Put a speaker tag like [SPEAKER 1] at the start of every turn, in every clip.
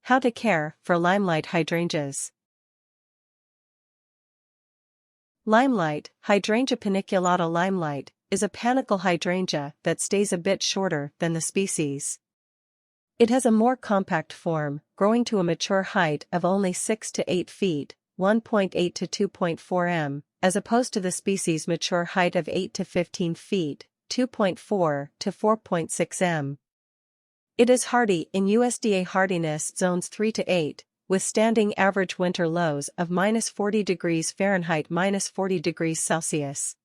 [SPEAKER 1] How to care for Limelight hydrangeas. Limelight, Hydrangea paniculata limelight, is a panicle hydrangea that stays a bit shorter than the species. It has a more compact form, growing to a mature height of only 6 to 8 feet, 1.8 to 2.4 m, as opposed to the species' mature height of 8 to 15 feet, 2.4 to 4.6 m. It is hardy in USDA hardiness zones 3 to 8, withstanding average winter lows of -40 degrees Fahrenheit -40 degrees Celsius.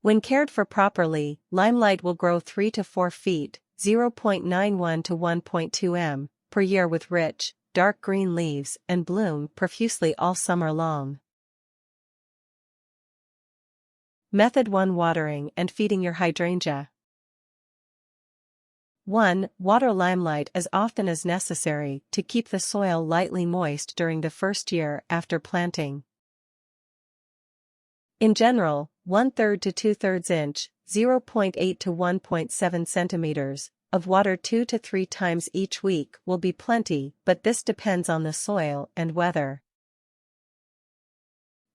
[SPEAKER 1] When cared for properly, Limelight will grow 3 to 4 feet, 0.91 to 1.2 m, per year with rich, dark green leaves and bloom profusely all summer long. Method 1: Watering and feeding your hydrangea. 1. Water Limelight as often as necessary to keep the soil lightly moist during the first year after planting. In general, 1/3 to 2/3 inch, 0.8 to 1.7 centimeters, of water 2 to 3 times each week will be plenty, but this depends on the soil and weather.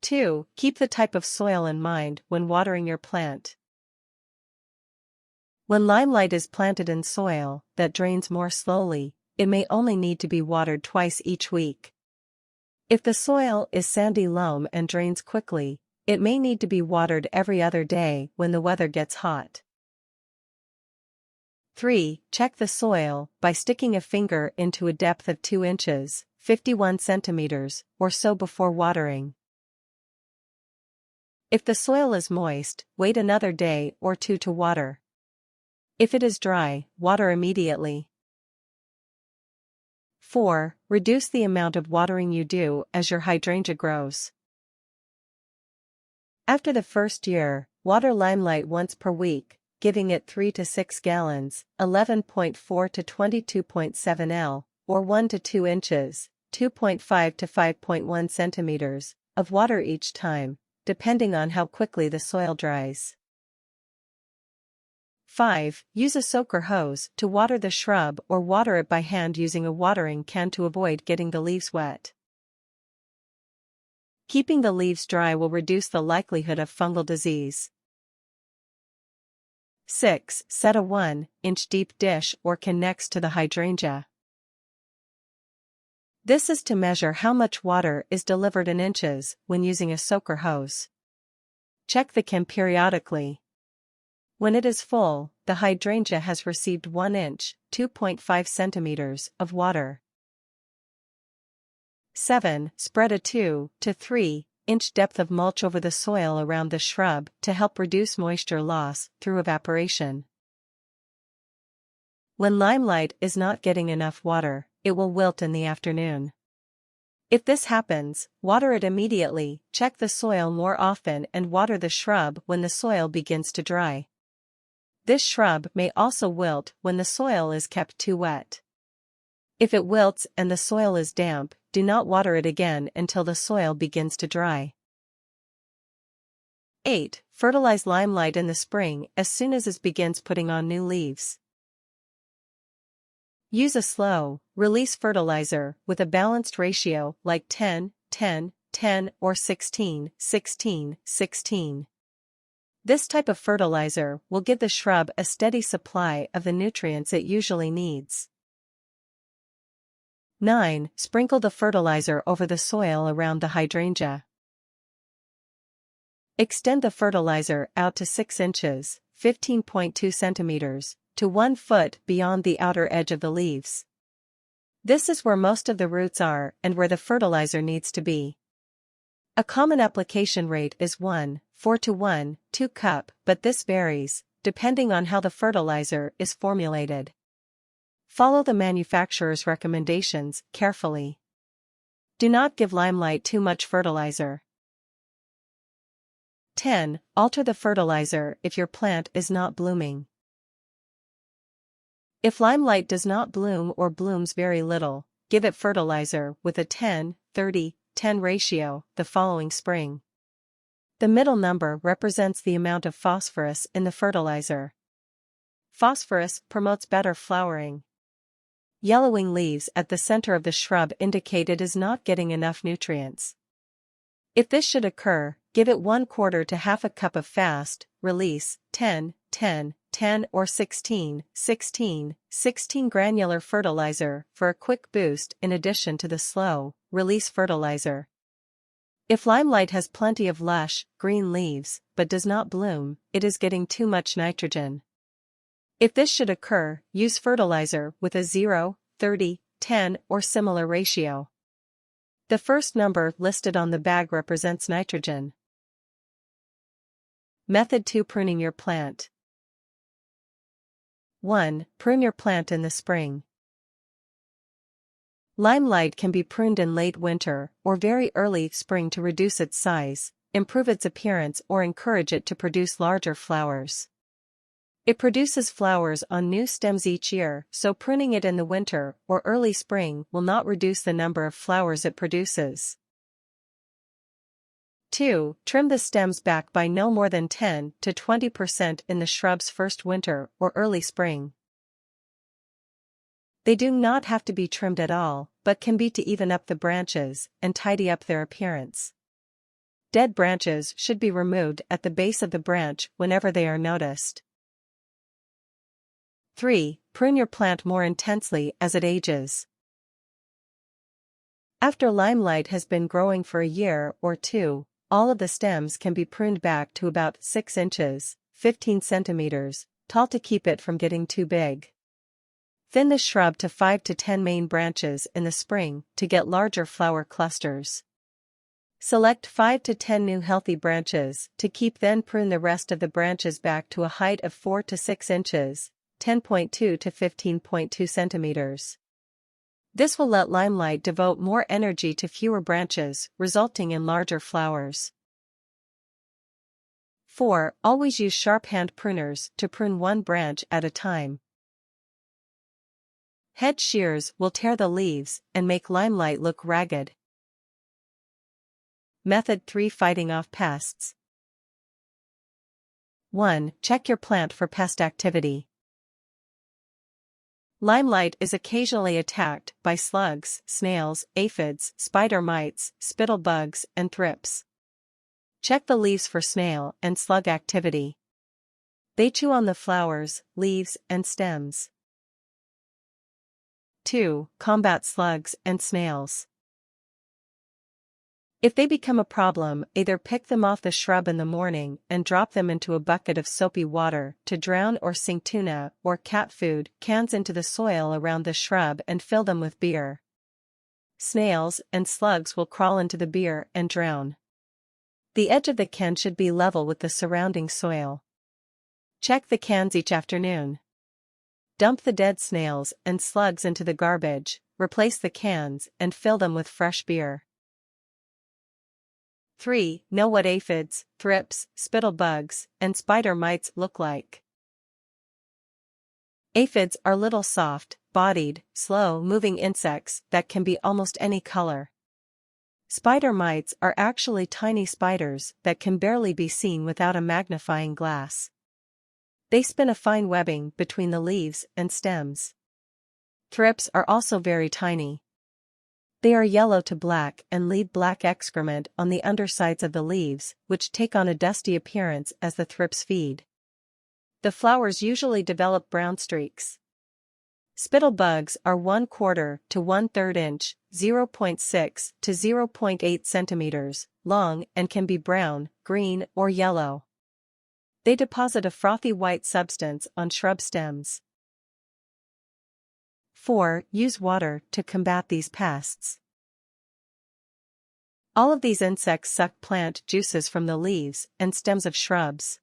[SPEAKER 1] 2. Keep the type of soil in mind when watering your plant. When Limelight is planted in soil that drains more slowly, it may only need to be watered twice each week. If the soil is sandy loam and drains quickly, it may need to be watered every other day when the weather gets hot. 3. Check the soil by sticking a finger into a depth of 2 inches, 51 centimeters, or so before watering. If the soil is moist, wait another day or two to water. If it is dry, water immediately. 4. Reduce the amount of watering you do as your hydrangea grows. After the first year, water Limelight once per week, giving it 3 to 6 gallons, 11.4 to 22.7 L, or 1 to 2 inches, 2.5 to 5.1 centimeters, of water each time, depending on how quickly the soil dries. 5. Use a soaker hose to water the shrub or water it by hand using a watering can to avoid getting the leaves wet. Keeping the leaves dry will reduce the likelihood of fungal disease. 6. Set a 1-inch deep dish or can next to the hydrangea. This is to measure how much water is delivered in inches when using a soaker hose. Check the can periodically. When it is full, the hydrangea has received 1 inch, 2.5 centimeters, of water. 7. Spread a 2 to 3 inch depth of mulch over the soil around the shrub to help reduce moisture loss through evaporation. When Limelight is not getting enough water, it will wilt in the afternoon. If this happens, water it immediately, check the soil more often and water the shrub when the soil begins to dry. This shrub may also wilt when the soil is kept too wet. If it wilts and the soil is damp, do not water it again until the soil begins to dry. 8. Fertilize Limelight in the spring as soon as it begins putting on new leaves. Use a slow-release fertilizer with a balanced ratio like 10, 10, 10 or 16, 16, 16. This type of fertilizer will give the shrub a steady supply of the nutrients it usually needs. 9. Sprinkle the fertilizer over the soil around the hydrangea. Extend the fertilizer out to 6 inches, 15.2 centimeters, to 1 foot beyond the outer edge of the leaves. This is where most of the roots are and where the fertilizer needs to be. A common application rate is 1:4 to 1:2 cup, but this varies, depending on how the fertilizer is formulated. Follow the manufacturer's recommendations carefully. Do not give Limelight too much fertilizer. 10. Alter the fertilizer if your plant is not blooming. If Limelight does not bloom or blooms very little, give it fertilizer with a 10-30-10 ratio the following spring. The middle number represents the amount of phosphorus in the fertilizer. Phosphorus promotes better flowering. Yellowing leaves at the center of the shrub indicate it is not getting enough nutrients. If this should occur, give it 1/4 to half a cup of fast, release, 10, 10, 10 or 16, 16, 16 granular fertilizer for a quick boost in addition to the slow, release fertilizer. If Limelight has plenty of lush, green leaves, but does not bloom, it is getting too much nitrogen. If this should occur, use fertilizer with a 0, 30, 10 or similar ratio. The first number listed on the bag represents nitrogen. Method 2: Pruning your plant. 1. Prune your plant in the spring. Limelight can be pruned in late winter or very early spring to reduce its size, improve its appearance or encourage it to produce larger flowers. It produces flowers on new stems each year, so pruning it in the winter or early spring will not reduce the number of flowers it produces. 2. Trim the stems back by no more than 10 to 20% in the shrub's first winter or early spring. They do not have to be trimmed at all, but can be to even up the branches and tidy up their appearance. Dead branches should be removed at the base of the branch whenever they are noticed. 3. Prune your plant more intensely as it ages. After Limelight has been growing for a year or two, all of the stems can be pruned back to about 6 inches, 15 centimeters, tall to keep it from getting too big. Thin the shrub to 5 to 10 main branches in the spring to get larger flower clusters. Select 5 to 10 new healthy branches to keep, then prune the rest of the branches back to a height of 4 to 6 inches, 10.2 to 15.2 centimeters. This will let Limelight devote more energy to fewer branches, resulting in larger flowers. 4. Always use sharp hand pruners to prune one branch at a time. Head shears will tear the leaves and make Limelight look ragged. Method 3: Fighting off pests. 1. Check your plant for pest activity. Limelight is occasionally attacked by slugs, snails, aphids, spider mites, spittlebugs, and thrips. Check the leaves for snail and slug activity. They chew on the flowers, leaves, and stems. 2. Combat slugs and snails. If they become a problem, either pick them off the shrub in the morning and drop them into a bucket of soapy water to drown, or sink tuna or cat food cans into the soil around the shrub and fill them with beer. Snails and slugs will crawl into the beer and drown. The edge of the can should be level with the surrounding soil. Check the cans each afternoon. Dump the dead snails and slugs into the garbage, replace the cans, and fill them with fresh beer. 3. Know what aphids, thrips, spittlebugs, and spider mites look like. Aphids are little soft-bodied, slow-moving insects that can be almost any color. Spider mites are actually tiny spiders that can barely be seen without a magnifying glass. They spin a fine webbing between the leaves and stems. Thrips are also very tiny. They are yellow to black and leave black excrement on the undersides of the leaves, which take on a dusty appearance as the thrips feed. The flowers usually develop brown streaks. Spittlebugs are 1/4 to 1/3 inch, 0.6 to 0.8 centimeters, long and can be brown, green, or yellow. They deposit a frothy white substance on shrub stems. 4. Use water to combat these pests. All of these insects suck plant juices from the leaves and stems of shrubs.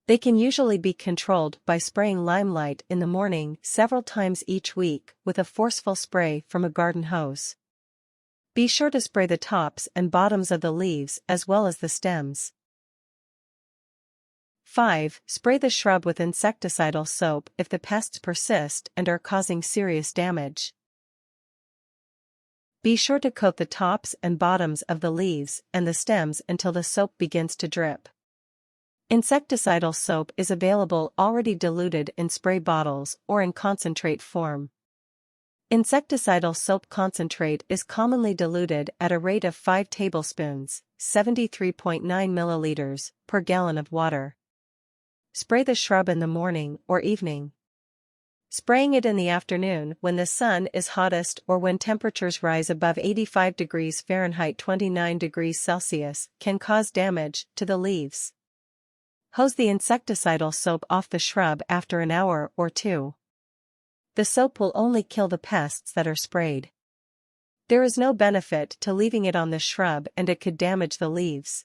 [SPEAKER 1] They can usually be controlled by spraying Limelight in the morning several times each week with a forceful spray from a garden hose. Be sure to spray the tops and bottoms of the leaves as well as the stems. 5. Spray the shrub with insecticidal soap if the pests persist and are causing serious damage. Be sure to coat the tops and bottoms of the leaves and the stems until the soap begins to drip. Insecticidal soap is available already diluted in spray bottles or in concentrate form. Insecticidal soap concentrate is commonly diluted at a rate of 5 tablespoons, 73.9 milliliters, per gallon of water. Spray the shrub in the morning or evening. Spraying it in the afternoon when the sun is hottest or when temperatures rise above 85 degrees Fahrenheit 29 degrees Celsius can cause damage to the leaves. Hose the insecticidal soap off the shrub after an hour or two. The soap will only kill the pests that are sprayed. There is no benefit to leaving it on the shrub and it could damage the leaves.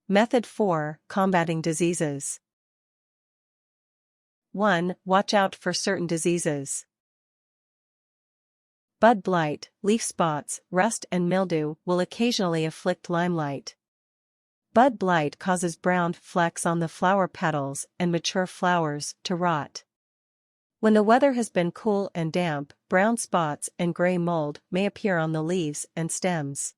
[SPEAKER 1] Method 4. Combating diseases. 1. Watch out for certain diseases. Bud blight, leaf spots, rust and mildew will occasionally afflict limelight. Bud blight causes brown flecks on the flower petals and mature flowers to rot. When the weather has been cool and damp, brown spots and gray mold may appear on the leaves and stems.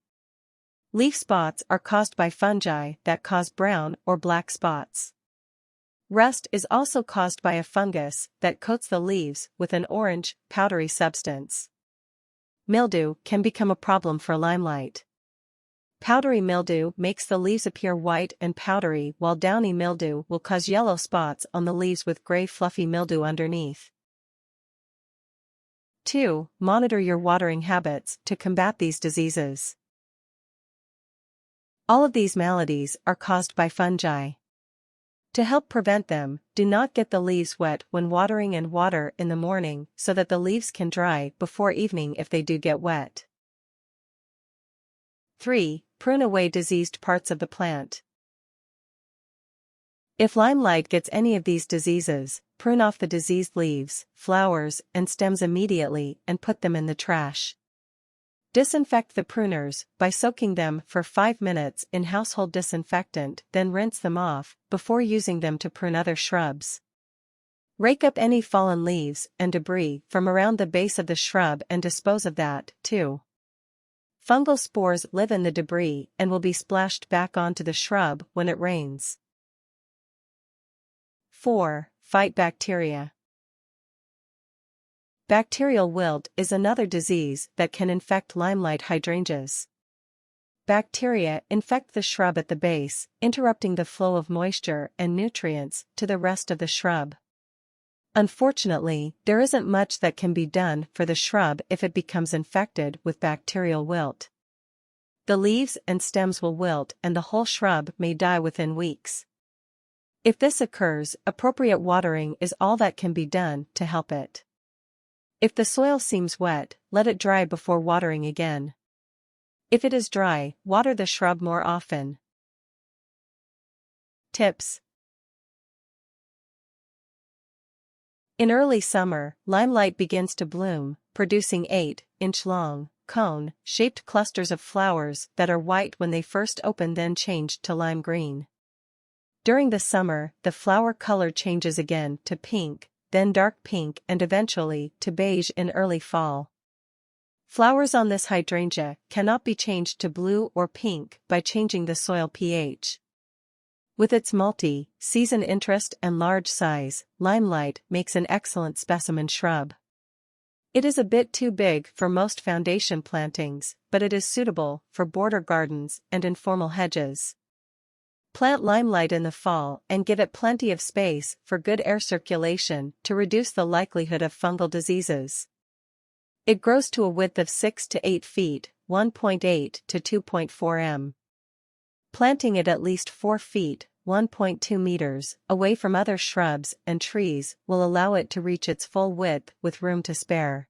[SPEAKER 1] Leaf spots are caused by fungi that cause brown or black spots. Rust is also caused by a fungus that coats the leaves with an orange, powdery substance. Mildew can become a problem for limelight. Powdery mildew makes the leaves appear white and powdery, while downy mildew will cause yellow spots on the leaves with gray fluffy mildew underneath. 2. Monitor your watering habits to combat these diseases. All of these maladies are caused by fungi. To help prevent them, do not get the leaves wet when watering and water in the morning so that the leaves can dry before evening if they do get wet. 3. Prune away diseased parts of the plant. If limelight gets any of these diseases, prune off the diseased leaves, flowers, and stems immediately and put them in the trash. Disinfect the pruners by soaking them for 5 minutes in household disinfectant, then rinse them off before using them to prune other shrubs. Rake up any fallen leaves and debris from around the base of the shrub and dispose of that, too. Fungal spores live in the debris and will be splashed back onto the shrub when it rains. 4. Fight bacteria. Bacterial wilt is another disease that can infect limelight hydrangeas. Bacteria infect the shrub at the base, interrupting the flow of moisture and nutrients to the rest of the shrub. Unfortunately, there isn't much that can be done for the shrub if it becomes infected with bacterial wilt. The leaves and stems will wilt and the whole shrub may die within weeks. If this occurs, appropriate watering is all that can be done to help it. If the soil seems wet, let it dry before watering again. If it is dry, water the shrub more often. Tips. In early summer, limelight begins to bloom, producing 8-inch long, cone-shaped clusters of flowers that are white when they first open, then change to lime green. During the summer, the flower color changes again to pink, then dark pink and eventually to beige in early fall. Flowers on this hydrangea cannot be changed to blue or pink by changing the soil pH. With its multi-season interest and large size, limelight makes an excellent specimen shrub. It is a bit too big for most foundation plantings, but it is suitable for border gardens and informal hedges. Plant limelight in the fall and give it plenty of space for good air circulation to reduce the likelihood of fungal diseases. It grows to a width of 6 to 8 feet, 1.8 to 2.4 m. Planting it at least 4 feet, 1.2 meters, away from other shrubs and trees will allow it to reach its full width with room to spare.